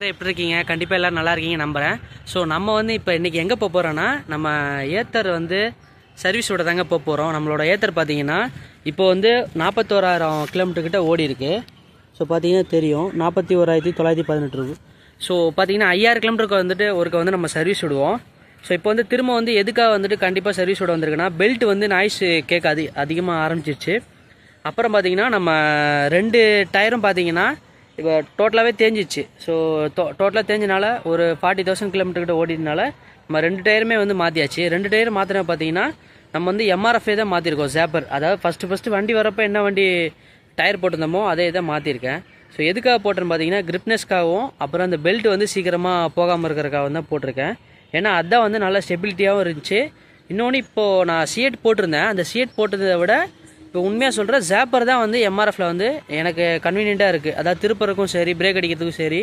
எப்படி இருக்கீங்க? கண்டிப்பாக எல்லோரும் நல்லா இருக்கீங்க நம்புகிறேன். ஸோ நம்ம வந்து இப்போ இன்றைக்கி எங்கே போக போகிறோன்னா, நம்ம ஏத்தர் வந்து சர்வீஸோட தாங்க போக போகிறோம். நம்மளோட ஏத்தர் பார்த்தீங்கன்னா இப்போ வந்து 41,000 கிலோமீட்டர்கிட்ட ஓடி இருக்குது. ஸோ பார்த்தீங்கன்னா தெரியும் 41,918 இருக்குது. ஸோ பார்த்தீங்கன்னா 5,000 கிலோமீட்டருக்கு வந்துட்டு ஒருக்க வந்து நம்ம சர்வீஸ் விடுவோம். ஸோ இப்போ வந்து திரும்ப வந்து எதுக்காக வந்துட்டு கண்டிப்பாக சர்வீஸ் விட வந்திருக்குன்னா, பெல்ட் வந்து நாய்ஸ் கேட்க அதிகமாக ஆரம்பிச்சிருச்சு. அப்புறம் பார்த்தீங்கன்னா நம்ம 2 டயரும் பார்த்தீங்கன்னா இப்போ டோட்டலாகவே தேஞ்சிச்சு. ஸோ டோட்டலாக தேஞ்சனால ஒரு 40,000 கிலோமீட்டர்கிட்ட ஓடினால நம்ம 2 டயருமே வந்து மாற்றியாச்சு. 2 டயர் மாற்றினா பார்த்தீங்கன்னா நம்ம வந்து எம்ஆர்எஃப்ஏ தான் மாற்றிருக்கோம். ஜாப்பர், அதாவது ஃபஸ்ட்டு வண்டி வரப்போ என்ன வண்டி டயர் போட்டிருந்தோமோ அதே தான் மாற்றிருக்கேன். ஸோ எதுக்காக போட்டேன்னு பார்த்தீங்கன்னா கிரிப்னஸ்க்காகவும் அப்புறம் அந்த பெல்ட் வந்து சீக்கிரமாக போகாமல் இருக்கிறதுக்காக தான் போட்டிருக்கேன். ஏன்னா அதுதான் வந்து நல்ல ஸ்டெபிலிட்டியாகவும் இருந்துச்சு. இன்னொன்று இப்போது நான் சிஎட் போட்டிருந்தேன். அந்த சிஎட் போட்டதை விட இப்போ உண்மையாக சொல்கிறேன், ஜாப்பர் தான் வந்து எம்ஆர்எஃப்ல வந்து எனக்கு கன்வீனியண்ட்டாக இருக்குது. அதாவது திருப்பறக்கும் சரி, பிரேக் அடிக்கிறதுக்கும் சரி,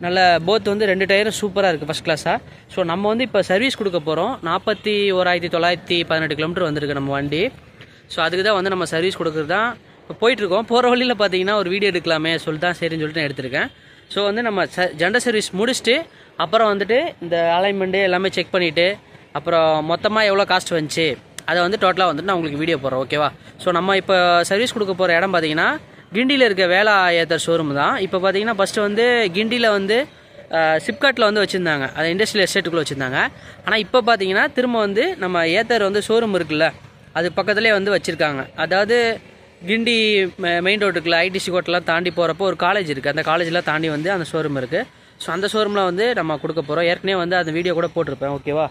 நல்ல போத் வந்து 2 டயரும் சூப்பராக இருக்குது, ஃபஸ்ட் கிளாஸாக. ஸோ நம்ம வந்து இப்போ சர்வீஸ் கொடுக்க போகிறோம். 41,918 கிலோமீட்டர் வந்திருக்கு நம்ம வண்டி. ஸோ அதுக்கு தான் வந்து நம்ம சர்வீஸ் கொடுக்குறது தான் இப்போ போயிட்டுருக்கோம். போகிற வழியில் பார்த்தீங்கன்னா ஒரு வீடியோ எடுக்கலாமே சொல்லிட்டு சரின்னு சொல்லிட்டு நான் எடுத்திருக்கேன். ஸோ வந்து நம்ம ஜென்ரல் சர்வீஸ் முடிச்சுட்டு அப்புறம் வந்துட்டு இந்த அலைன்மெண்ட்டு எல்லாமே செக் பண்ணிவிட்டு அப்புறம் மொத்தமாக எவ்வளோ காஸ்ட் வந்துச்சு அதை வந்து டோட்டலாக வந்துட்டு நான் உங்களுக்கு வீடியோ போடுறேன், ஓகேவா? ஸோ நம்ம இப்போ சர்வீஸ் கொடுக்க போகிற இடம் பார்த்தீங்கன்னா கிண்டியில் இருக்க வேலா ஏத்தர் ஷோரூம் தான். இப்போ பார்த்தீங்கன்னா ஃபஸ்ட்டு வந்து கிண்டியில் வந்து சிப்காட்டில் வந்து வச்சுருந்தாங்க, அது இண்டஸ்ட்ரியல் எஸ்டேட்டுக்குள்ளே வச்சுருந்தாங்க. ஆனால் இப்போ பார்த்தீங்கன்னா திரும்ப வந்து நம்ம ஏத்தர் வந்து ஷோரூம் இருக்குல்ல, அது பக்கத்துலேயே வந்து வச்சுருக்காங்க. அதாவது கிண்டி மெயின் ரோட்டுக்குள்ள ஐடிசி கோட்டெலாம் தாண்டி போகிறப்போ ஒரு காலேஜ் இருக்குது, அந்த காலேஜெலாம் தாண்டி வந்து அந்த ஷோரூம் இருக்குது. ஸோ அந்த ஷோரூமில் வந்து நம்ம கொடுக்க போகிறோம். ஏற்கனவே வந்து அந்த வீடியோ கூட போட்டிருப்பேன், ஓகேவா?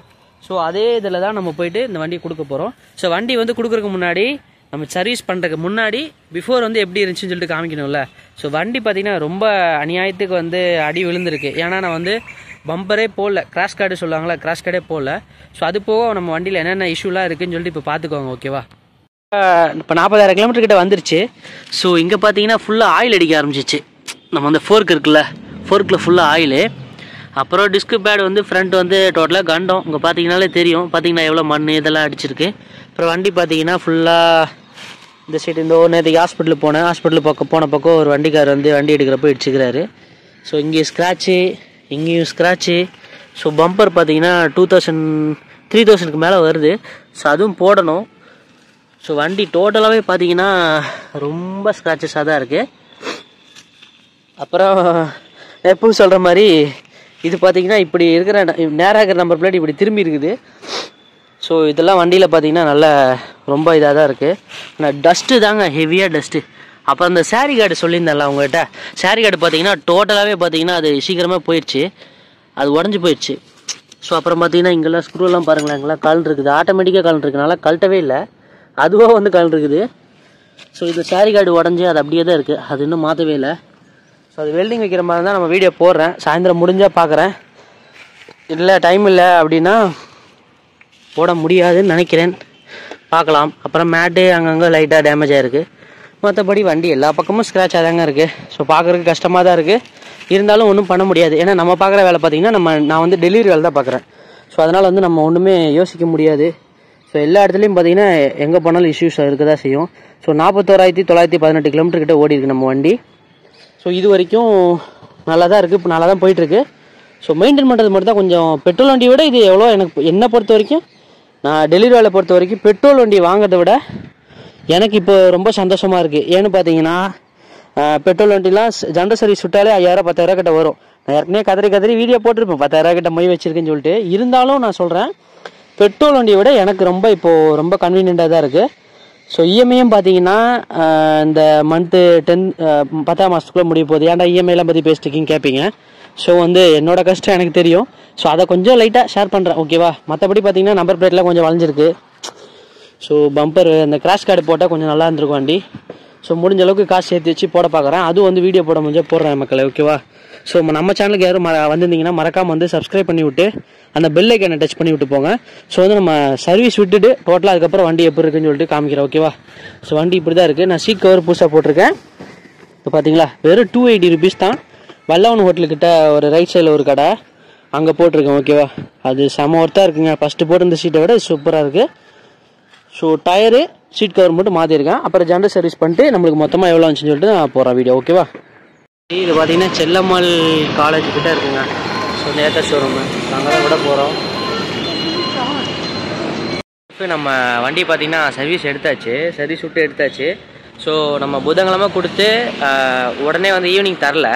ஸோ அதே இதில் தான் நம்ம போயிட்டு இந்த வண்டி கொடுக்க போகிறோம். ஸோ வண்டி வந்து கொடுக்குறதுக்கு முன்னாடி நம்ம சர்வீஸ் பண்ணுறதுக்கு முன்னாடி பிஃபோர் வந்து எப்படி இருந்துச்சுன்னு சொல்லிட்டு காமிக்கணும்ல. ஸோ வண்டி பார்த்திங்கன்னா ரொம்ப அநியாயத்துக்கு வந்து அடி விழுந்திருக்கு. ஏன்னா நான் வந்து பம்பரே போடல, கிராஷ் கார்டு சொல்லுவாங்களா, கிராஷ் கார்டே போடல. ஸோ அது போக நம்ம வண்டியில் என்னென்ன இஷ்யூலாம் இருக்குதுன்னு சொல்லிட்டு இப்போ பார்த்துக்கோங்க, ஓகேவா? இப்போ 40,000 கிலோமீட்டர் கிட்ட வந்துருச்சு. ஸோ இங்கே பார்த்தீங்கன்னா ஃபுல்லாக ஆயில் அடிக்க ஆரம்பிச்சிச்சு. நம்ம அந்த ஃபோர்க் இருக்குல்ல, ஃபோர்க்கில் ஃபுல்லாக ஆயிலு. அப்புறம் டிஸ்கு பேட் வந்து ஃப்ரண்ட் வந்து டோட்டலாக கண்டம். இங்கே பார்த்தீங்கன்னாலே தெரியும், பார்த்தீங்கன்னா எவ்வளோ மண் இதெல்லாம் அடிச்சிருக்கு. அப்புறம் வண்டி பார்த்தீங்கன்னா ஃபுல்லாக இந்த சைடு இந்த நேற்றுக்கு ஹாஸ்பிட்டலுக்கு போனேன். ஹாஸ்பிட்டலுக்கு போன பக்கம் ஒரு வண்டிக்கார் வந்து வண்டி எடுக்கிறப்போ இடிச்சுக்கிறாரு. ஸோ இங்கேயும் ஸ்க்ராட்சு, இங்கேயும் ஸ்க்ராட்சு. ஸோ பம்பர் பார்த்தீங்கன்னா 3,000க்கு மேலே வருது. ஸோ அதுவும் போடணும். ஸோ வண்டி டோட்டலாகவே பார்த்தீங்கன்னா ரொம்ப ஸ்க்ராச்சஸாக தான் இருக்குது. அப்புறம் எப்பவும் சொல்கிற மாதிரி இது பார்த்தீங்கன்னா இப்படி இருக்கிற நேராக இருக்கிற நம்பர் பிளேட் இப்படி திரும்பி இருக்குது. ஸோ இதெல்லாம் வண்டியில் பார்த்தீங்கன்னா நல்லா ரொம்ப இதாக தான் இருக்குது. ஆனால் டஸ்ட்டு தாங்க, ஹெவியாக டஸ்ட்டு. அப்புறம் அந்த சாரி கார்டு சொல்லியிருந்தேன்ல அவங்ககிட்ட, சாரி கார்டு பார்த்தீங்கன்னா டோட்டலாகவே பார்த்தீங்கன்னா அது சீக்கிரமாக போயிடுச்சு, அது உடஞ்சி போயிடுச்சு. ஸோ அப்புறம் பார்த்தீங்கன்னா இங்கெல்லாம் ஸ்க்ரூலாம் பாருங்களேன், இங்கெல்லாம் கல் இருக்குது, ஆட்டோமேட்டிக்காக கல் இருக்குனால கழட்டவே இல்லை, அதுவாக வந்து கல் இருக்குது. ஸோ இது சாரி கார்டு உடஞ்சி அது அப்படியே தான் இருக்குது, அது இன்னும் மாற்றவே இல்லை. ஸோ அது வெல்டிங் வைக்கிற மாதிரி தான் நம்ம வீடியோ போடுறேன். சாயந்தரம் முடிஞ்சால் பார்க்குறேன், இல்லை டைம் இல்லை அப்படின்னா போட முடியாதுன்னு நினைக்கிறேன், பார்க்கலாம். அப்புறம் மேட்டு அங்கங்கே லைட்டாக டேமேஜ் ஆகிருக்கு. மற்றபடி வண்டி எல்லா பக்கமும் ஸ்க்ராட்சாக தாங்க இருக்குது. ஸோ பார்க்குறதுக்கு கஷ்டமாக தான் இருக்குது, இருந்தாலும் ஒன்றும் பண்ண முடியாது. ஏன்னா நம்ம பார்க்குற வேலை பார்த்திங்கன்னா நான் வந்து டெலிவரி வேலை தான் பார்க்குறேன். ஸோ அதனால் வந்து நம்ம ஒன்றுமே யோசிக்க முடியாது. ஸோ எல்லா இடத்துலையும் பார்த்திங்கன்னா எங்கே போனாலும் இஷ்யூஸ் இருக்க தான் செய்யும். ஸோ 41,918 கிலோமீட்டர் கிட்ட ஓடி இருக்குது நம்ம வண்டி. ஸோ இது வரைக்கும் நல்லா தான் இருக்குது, இப்போ நல்லா தான் போயிட்டுருக்கு. ஸோ மெயின்டைன் பண்ணுறது மட்டும் தான் கொஞ்சம், பெட்ரோல் வண்டியை விட இது எவ்வளோ என்னை பொறுத்த வரைக்கும், நான் டெலிவரி வேலை பொறுத்த வரைக்கும் பெட்ரோல் வண்டி வாங்குறத விட எனக்கு இப்போ ரொம்ப சந்தோஷமாக இருக்குது. ஏன்னு பார்த்தீங்கன்னா பெட்ரோல் வண்டிலாம் ஜென்ரல் சர்வீஸ் விட்டாலே 5,000 10,000 கிட்ட வரும். நான் ஏற்கனவே கதறி வீடியோ போட்டிருப்பேன் 10,000 கிட்ட மொய் வச்சிருக்கேன்னு சொல்லிட்டு. இருந்தாலும் நான் சொல்கிறேன், பெட்ரோல் வண்டியை விட எனக்கு இப்போது ரொம்ப கன்வீனியண்ட்டாக தான் இருக்குது. ஸோ இஎம்ஐயும் பார்த்தீங்கன்னா இந்த மந்த்து 10ஆம் மாதத்துக்குள்ளே முடிய போகுது. ஏன்டா இஎம்ஐலாம் பற்றி பேசிட்டுருக்கீங்க கேட்பீங்க. ஸோ வந்து என்னோட கஷ்டம் எனக்கு தெரியும். ஸோ அதை கொஞ்சம் லைட்டாக ஷேர் பண்ணுறேன், ஓகேவா? மற்றபடி பார்த்தீங்கன்னா நம்பர் பிளேட்லாம் கொஞ்சம் வளைஞ்சிருக்கு. ஸோ பம்பர் அந்த கிராஷ் கார்டு போட்டால் கொஞ்சம் நல்லா இருந்திருக்கும் வண்டி. ஸோ முடிஞ்ச அளவுக்கு காசு சேர்த்து வச்சு போட பார்க்குறேன். அதுவும் வந்து வீடியோ போட முடிஞ்சால் போடுறேன் மக்களை, ஓகேவா? ஸோ நம்ம சேனலுக்கு யாரும் வந்திருந்தீங்கன்னா மறக்காமல் வந்து சப்ஸ்கிரைப் பண்ணி விட்டு அந்த பெல் ஐக்கனை டச் பண்ணி விட்டு போங்க. ஸோ வந்து நம்ம சர்வீஸ் விட்டுட்டு டோட்டலாக அதுக்கப்புறம் வண்டி எப்படி இருக்குன்னு சொல்லிட்டு காமிக்கிறேன், ஓகேவா? ஸோ வண்டி இப்படி தான் இருக்குது. நான் சீட் கவர் புதுசாக போட்டிருக்கேன். இப்போ பார்த்தீங்களா வெறும் 280 rupees தான். வல்லவன் ஹோட்டலுக்கிட்ட ஒரு ரைட் சைடில் ஒரு கடை, அங்கே போட்டிருக்கேன், ஓகேவா? அது செம ஒர்த்தாக இருக்குங்க. ஃபஸ்ட்டு போட்டு இந்த சீட்டை விட சூப்பராக இருக்குது. ஸோ டயரு சீட் கவர் மட்டும் மாற்றிருக்கேன். அப்புறம் ஜென்ரல் சர்வீஸ் பண்ணிட்டு நம்மளுக்கு மொத்தமாக எவ்வளோ வந்துச்சுன்னு சொல்லிட்டு நான் போகிறேன் வீடியோ, ஓகேவா? இது பார்த்தீங்கன்னா செல்லம்மாள் காலேஜ் கிட்ட இருக்குங்க. ஸோ நேத்தர் ஷோரூமு அங்கே தான் விட போகிறோம். இப்போ நம்ம வண்டி பார்த்தீங்கன்னா சர்வீஸ் விட்டு எடுத்தாச்சு. ஸோ நம்ம புதன்கிழமை கொடுத்து உடனே வந்து ஈவினிங் தரல.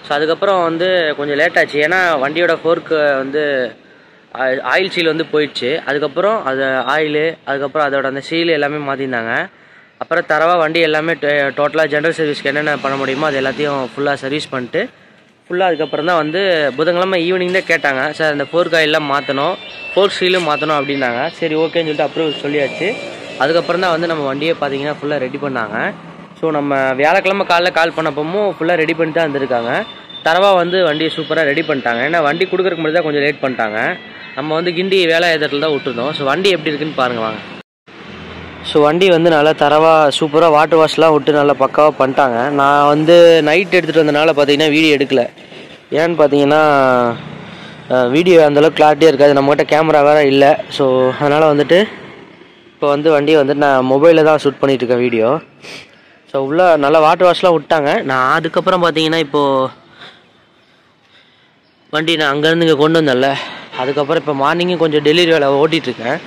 ஸோ அதுக்கப்புறம் வந்து கொஞ்சம் லேட் ஆச்சு. ஏன்னா வண்டியோட ஃபோர்க்கு வந்து ஆயில் சீல் வந்து போயிடுச்சு. அதுக்கப்புறம் அது ஆயிலு, அதுக்கப்புறம் அதோட அந்த சீல் எல்லாமே மாற்றிருந்தாங்க. அப்புறம் தரவாக வண்டி எல்லாமே டோட்டலாக ஜென்ரல் சர்வீஸ்க்கு என்னென்ன பண்ண முடியுமோ அது எல்லாத்தையும் ஃபுல்லாக சர்வீஸ் பண்ணிட்டு அதுக்கப்புறம் தான் வந்து புதன்கிழமை ஈவினிங் தான் கேட்டாங்க. சார் அந்த ஃபோர்க் ஆயிலெலாம் மாற்றணும், ஃபோர்க் சீலும் மாற்றணும் அப்படின்னாங்க. சரி ஓகேன்னு சொல்லிட்டு அப்ரூவல் சொல்லியாச்சு. அதுக்கப்புறம் தான் வந்து நம்ம வண்டியை பார்த்தீங்கன்னா ஃபுல்லாக ரெடி பண்ணாங்க. ஸோ நம்ம வியாழக்கிழமை கால் பண்ணப்பவும் ஃபுல்லாக ரெடி பண்ணி தான் இருந்திருக்காங்க. தரவா வந்து வண்டியை சூப்பராக ரெடி பண்ணிட்டாங்க. ஏன்னா வண்டி கொடுக்குறதுக்கு முன்னாடி தான் கொஞ்சம் லேட் பண்ணிட்டாங்க. நம்ம வந்து கிண்டி வேலாயுதத்தில் தான் விட்டுருந்தோம். ஸோ வண்டி எப்படி இருக்குன்னு பாருங்க வாங்க. ஸோ வண்டி வந்து நல்லா தரவாக சூப்பராக வாட்டர் வாஷ்லாம் விட்டு நல்லா பக்காவாக பண்ணிட்டாங்க. நான் வந்து நைட் எடுத்துகிட்டு வந்தனால பார்த்தீங்கன்னா வீடியோ எடுக்கலை. ஏன்னு பார்த்தீங்கன்னா வீடியோ அந்தளவுக்கு கிளாரிட்டியாக இருக்காது, நம்மகிட்ட கேமரா வேறு இல்லை. ஸோ அதனால் வந்துட்டு இப்போ வந்து வண்டியை வந்துட்டு நான் மொபைலில் தான் ஷூட் பண்ணிகிட்ருக்கேன் வீடியோ. ஸோ உள்ளே நல்லா வாட்டர் வாஷ்லாம் விட்டாங்க. நான் அதுக்கப்புறம் பார்த்தீங்கன்னா இப்போது வண்டி நான் அங்கேருந்து இங்கே கொண்டு வந்தேன்ல, அதுக்கப்புறம் இப்போ மார்னிங்கும் கொஞ்சம் டெலிவரி வேலை ஓட்டிகிட்ருக்கேன்.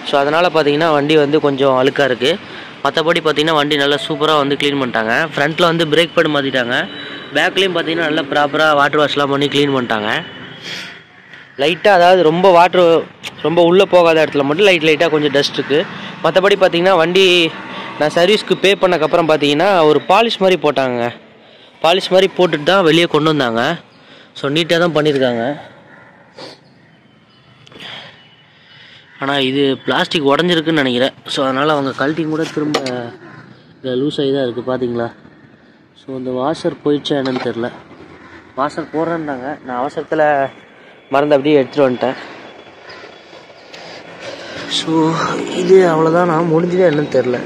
ஸோ அதனால் பார்த்தீங்கன்னா வண்டி வந்து கொஞ்சம் அழுக்காக இருக்குது. மற்றபடி பார்த்தீங்கன்னா வண்டி நல்லா சூப்பராக வந்து க்ளீன் பண்ணிட்டாங்க. ஃப்ரண்ட்டில் வந்து பிரேக் பேட் மாற்றிட்டாங்க. பேக்லேயும் பார்த்தீங்கன்னா நல்லா ப்ராப்பராக வாட்டர் வாஷ்லாம் பண்ணி க்ளீன் பண்ணிட்டாங்க. லைட்டாக அதாவது ரொம்ப உள்ளே போகாத இடத்துல மட்டும் லைட்டாக கொஞ்சம் டஸ்ட் இருக்குது. மற்றபடி பார்த்தீங்கன்னா வண்டி நான் சர்வீஸ்க்கு பே பண்ணக்கப்புறம் பார்த்தீங்கன்னா ஒரு பாலிஷ் மாதிரி போட்டாங்க. பாலிஷ் மாதிரி போட்டுட்டு தான் வெளியே கொண்டு வந்தாங்க. ஸோ நீட்டாக தான் பண்ணியிருக்காங்க. ஆனால் இது பிளாஸ்டிக் உடஞ்சிருக்குன்னு நினைக்கிறேன். ஸோ அதனால் அவங்க கழட்டி கூட திரும்ப லூஸ் ஆகி தான் இருக்குது பார்த்தீங்களா. ஸோ இந்த வாஷர் போயிடுச்சா என்னன்னு தெரில. வாஷர் போடுறேன்னாங்க, நான் அவசரத்தில் மறந்து அப்படியே எடுத்துகிட்டு வந்துட்டேன். ஸோ இது அவ்வளோதான், நான் முடிஞ்சதே என்னன்னு தெரில.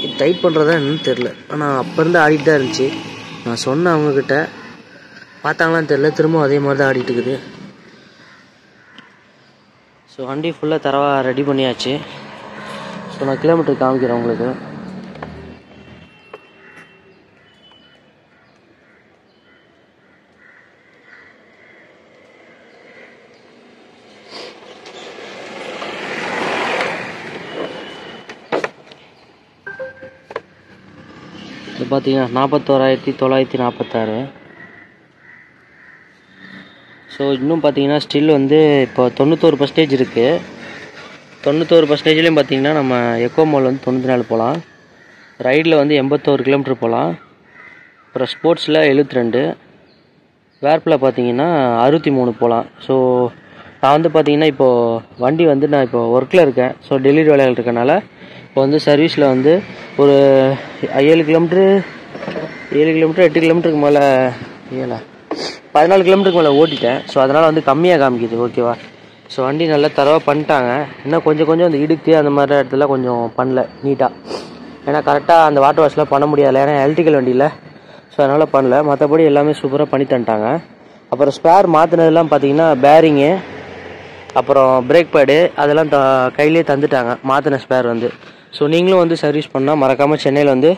இது டைட் பண்ணுறதா என்னன்னு தெரில. ஆனால் அப்போ இருந்து ஆடிட்டு தான் இருந்துச்சு. நான் சொன்னேன் அவங்கக்கிட்ட, பார்த்தாங்களான்னு தெரில, திரும்ப அதே மாதிரி தான் ஆடிட்டு இருக்குது. ஸோ வண்டி ஃபுல்லாக தரவாக ரெடி பண்ணியாச்சு. ஸோ நான் கிலோமீட்டர் காமிக்கிறேன் உங்களுக்கு. இது பார்த்தீங்கன்னா 41,946. ஸோ இன்னும் பார்த்தீங்கன்னா ஸ்டில் வந்து இப்போ 91% இருக்குது. 91%லேயும் பார்த்தீங்கன்னா நம்ம எக்கோ மால் வந்து 94 போகலாம், ரைடில் வந்து 81 கிலோமீட்டர் போகலாம், அப்புறம் ஸ்போர்ட்ஸில் 72, வேர்ப்பில் பார்த்தீங்கன்னா 63 போகலாம். ஸோ நான் வந்து பார்த்தீங்கன்னா இப்போது வண்டி வந்து நான் இப்போ ஒர்க்கில் இருக்கேன். ஸோ டெலிவரி வேலைகள் இருக்கனால இப்போ வந்து சர்வீஸில் வந்து ஒரு 7 கிலோமீட்ரு 8 கிலோமீட்டருக்கு மேலே 14 கிலோமீட்டருக்கு மேலே ஓட்டிட்டேன். ஸோ அதனால் வந்து கம்மியாக காமிக்குது. ஓகேவா. ஸோ வண்டி நல்லா தரவாக பண்ணிட்டாங்க. இன்னும் கொஞ்சம் அந்த இடுக்கு அந்த மாதிரி இடத்துல கொஞ்சம் பண்ணல நீட்டாக. ஏன்னா கரெக்டாக அந்த வாட்டர் வாஷ்லாம் பண்ண முடியாது, ஏன்னா எலக்ட்ரிக்கல் வண்டியில். ஸோ அதனால் பண்ணல. மற்றபடி எல்லாமே சூப்பராக பண்ணி தந்துட்டாங்க. அப்புறம் ஸ்பேர் மாற்றினதுலாம் பார்த்தீங்கன்னா பேரிங்கு, அப்புறம் பிரேக் பேடு அதெல்லாம் கையிலே தந்துட்டாங்க, மாற்றின ஸ்பேர் வந்து. ஸோ நீங்களும் வந்து சர்வீஸ் பண்ணால் மறக்காமல் சென்னையில் வந்து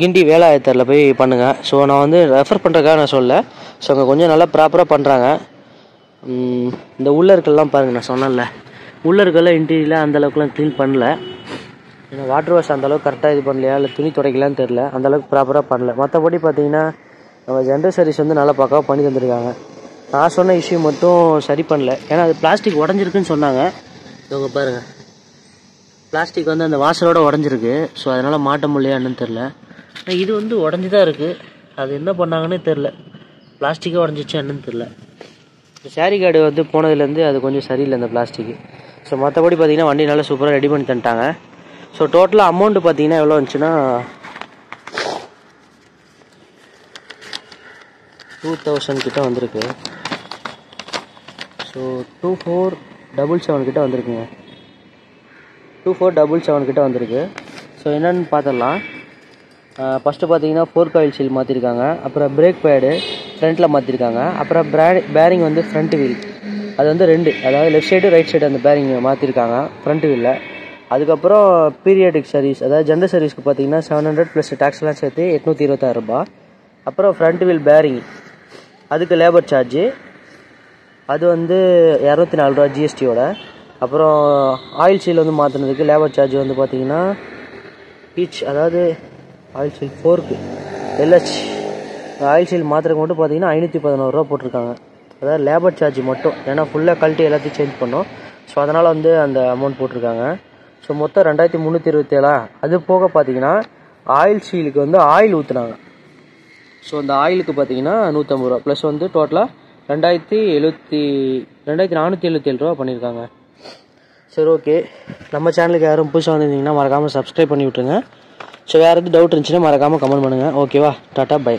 கிண்டி வேலாயுதத்தில் போய் பண்ணுங்கள். ஸோ நான் வந்து ரெஃபர் பண்ணுறதுக்காக நான் சொல்ல. ஸோ அங்கே கொஞ்சம் நல்லா ப்ராப்பராக பண்ணுறாங்க. இந்த உள்ளர்கள்லாம் பாருங்கள், நான் சொன்னேன்ல உள்ளர்கள்லாம் இன்டீரியரில் அந்தளவுக்குலாம் க்ளீன் பண்ணல. ஏன்னா வாட்டர் வாஷ் அந்தளவுக்கு கரெக்டாக இது பண்ணலையா இல்லை துணி துடைக்கலான்னு தெரில, அந்தளவுக்கு ப்ராப்பராக பண்ணல. மற்றபடி பார்த்தீங்கன்னா நம்ம ஜென்ரல் சர்வீஸ் வந்து நல்லா பக்காவாக பண்ணி தந்துருக்காங்க. நான் சொன்ன இஷ்யூ மட்டும் சரி பண்ணல, ஏன்னா அது பிளாஸ்டிக் உடஞ்சிருக்குன்னு சொன்னாங்க. இவங்க பாருங்கள், பிளாஸ்டிக் வந்து அந்த வாஷரோடு உடஞ்சிருக்கு. ஸோ அதனால் மாட்ட முடியலையா என்னன்னு தெரில. இது வந்து உடஞ்சி தான் இருக்குது, அது என்ன பண்ணாங்கன்னே தெரில. பிளாஸ்டிக்காக உடஞ்சிச்சா என்னன்னு தெரில. இந்த ஷேரி கார்டு வந்து போனதுலேருந்து அது கொஞ்சம் சரியில்லை இந்த பிளாஸ்டிக்கு. ஸோ மற்றபடி பார்த்திங்கன்னா வண்டி நல்லா சூப்பராக ரெடி பண்ணி தந்துட்டாங்க. ஸோ டோட்டலாக அமௌண்ட்டு பார்த்திங்கன்னா எவ்வளோ வந்துச்சுன்னா 2000 கிட்ட வந்திருக்கு. ஸோ 2477 கிட்ட வந்திருக்குங்க. 2477 கிட்ட வந்திருக்கு. ஸோ என்னென்னு பார்த்துடலாம். ஃபஸ்ட்டு பார்த்தீங்கன்னா ஃபோர்க் ஆயில் சீல் மாற்றிருக்காங்க, அப்புறம் பிரேக் பேடு ஃப்ரண்ட்டில் மாற்றிருக்காங்க, அப்புறம் பேரிங் வந்து ஃப்ரண்ட் வீல் அது வந்து 2, அதாவது லெஃப்ட் சைடு ரைட் சைடு அந்த பேரிங் மாற்றிருக்காங்க ஃப்ரண்ட் வீலில். அதுக்கப்புறம் பீரியாடிக் சர்வீஸ், அதாவது ஜென்ரல் சர்வீஸ்க்கு பார்த்தீங்கன்னா 700 + டேக்ஸ்லாம் சேர்த்து 826 ரூபா. அப்புறம் ஃப்ரண்ட் வீல் பேரிங், அதுக்கு லேபர் சார்ஜு, அது வந்து 204 ரூபா ஜிஎஸ்டியோட. அப்புறம் ஆயில் சீல் வந்து மாற்றினதுக்கு லேபர் சார்ஜ் வந்து பார்த்தீங்கன்னா ஈச், அதாவது ஆயில் சீல் 4க்கு எல்ஹெச் ஆயில் சீல் மாத்திரைக்கு மட்டும் பார்த்தீங்கன்னா 511 ரூபா போட்டிருக்காங்க. அதாவது லேபர் சார்ஜ் மட்டும், ஏன்னா ஃபுல்லாக கழட்டி எல்லாத்தையும் சேஞ்ச் பண்ணோம். ஸோ அதனால் வந்து அந்த அமௌண்ட் போட்டிருக்காங்க. ஸோ மொத்தம் 2327. அது போக பார்த்தீங்கன்னா ஆயில் சீலுக்கு வந்து ஆயில் ஊற்றுனாங்க. ஸோ அந்த ஆயிலுக்கு பார்த்தீங்கன்னா 150 ரூபா ப்ளஸ் வந்து டோட்டலாக 2477 ரூபா பண்ணியிருக்காங்க. சரி, ஓகே. நம்ம சேனலுக்கு யாரும் புதுசாக வந்திருந்தீங்கன்னா மறக்காமல் சப்ஸ்கிரைப் பண்ணி விட்ருங்க. ஸோ வேறு எதுவும் டவுட் இருந்துச்சுன்னா மறக்காமல் கமெண்ட் பண்ணுங்கள். ஓகேவா? டாட்டா, பை.